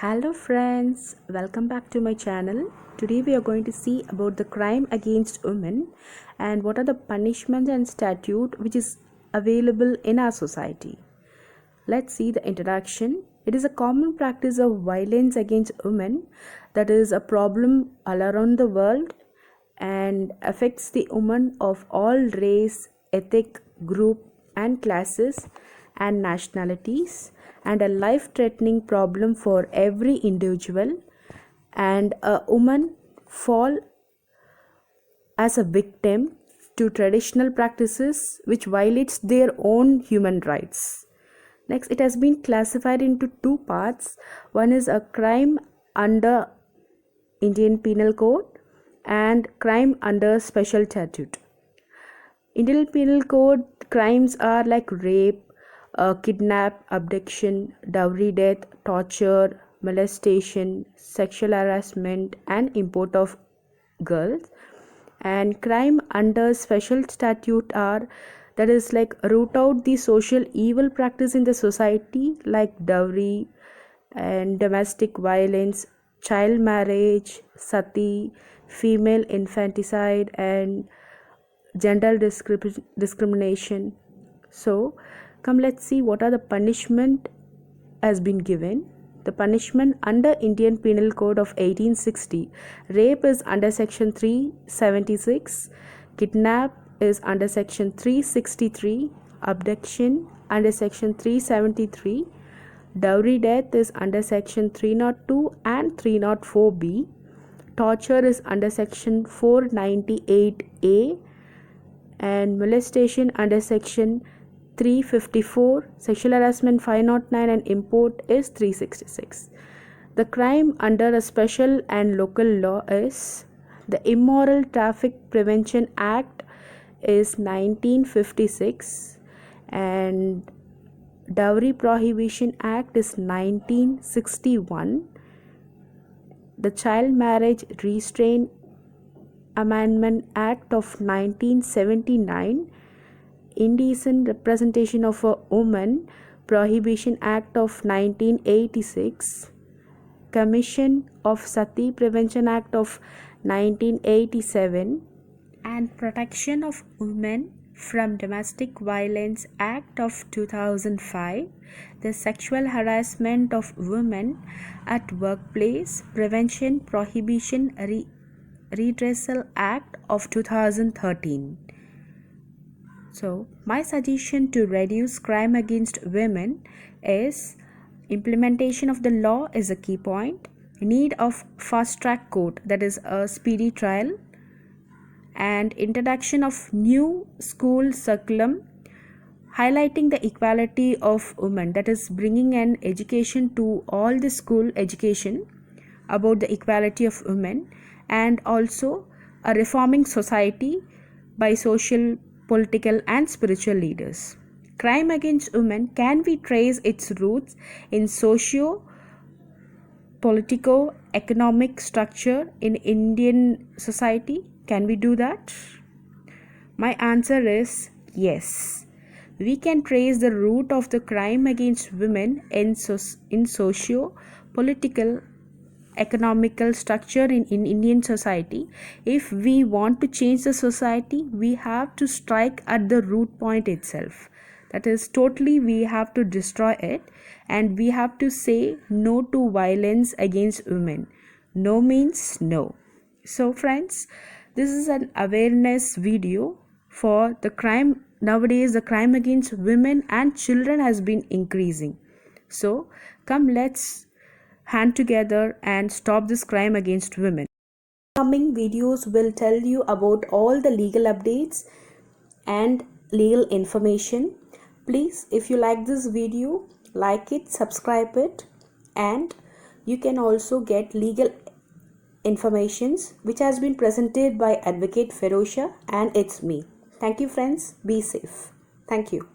Hello friends, welcome back to my channel. Today we are going to see about the crime against women and what are the punishments and statute which is available in our society. Let's see the introduction. It is a common practice of violence against women that is a problem all around the world and affects the women of all race, ethnic group and classes and nationalities, and a life-threatening problem for every individual, and a woman fall as a victim to traditional practices which violates their own human rights. Next, it has been classified into two parts. One is a crime under Indian Penal Code and crime under Special Statute. Indian Penal Code crimes are like rape, kidnap, abduction, dowry death, torture, molestation, sexual harassment and import of girls. And crime under Special Statute are that is like root out the social evil practice in the society like dowry and domestic violence, child marriage, sati, female infanticide and gender discrimination. So come, let's see what are the punishment has been given. The punishment under Indian Penal Code of 1860, rape is under section 376, kidnap is under section 363, abduction under section 373, dowry death is under section 302 and 304B, torture is under section 498A, and molestation under section 354, sexual harassment 509 and import is 366. The crime under a special and local law is the Immoral Traffic Prevention Act is 1956 and Dowry Prohibition Act is 1961. The Child Marriage Restraint Amendment Act of 1979, Indecent Representation of a Woman Prohibition Act of 1986, Commission of Sati Prevention Act of 1987, and Protection of Women from Domestic Violence Act of 2005, the Sexual Harassment of Women at Workplace Prevention Prohibition Redressal Act of 2013. So my suggestion to reduce crime against women is implementation of the law is a key point, need of fast track court, that is a speedy trial, and introduction of new school curriculum highlighting the equality of women, that is bringing an education to all the school education about the equality of women, and also a reforming society by social, political and spiritual leaders. Crime against women can be traced its roots in socio-politico-economic structure in Indian society. Can we do that? My answer is yes. We can trace the root of the crime against women in socio-political economical structure in Indian society. If we want to change the society, we have to strike at the root point itself. That is, totally we have to destroy it, and we have to say no to violence against women. No means no. So friends, this is an awareness video for the crime. Nowadays the crime against women and children has been increasing. So come, let's hand together and stop this crime against women. Coming videos will tell you about all the legal updates and legal information. Please, if you like this video, like it, subscribe it, and you can also get legal informations which has been presented by Advocate Ferosha, and it's me. Thank you friends. Be safe. Thank you.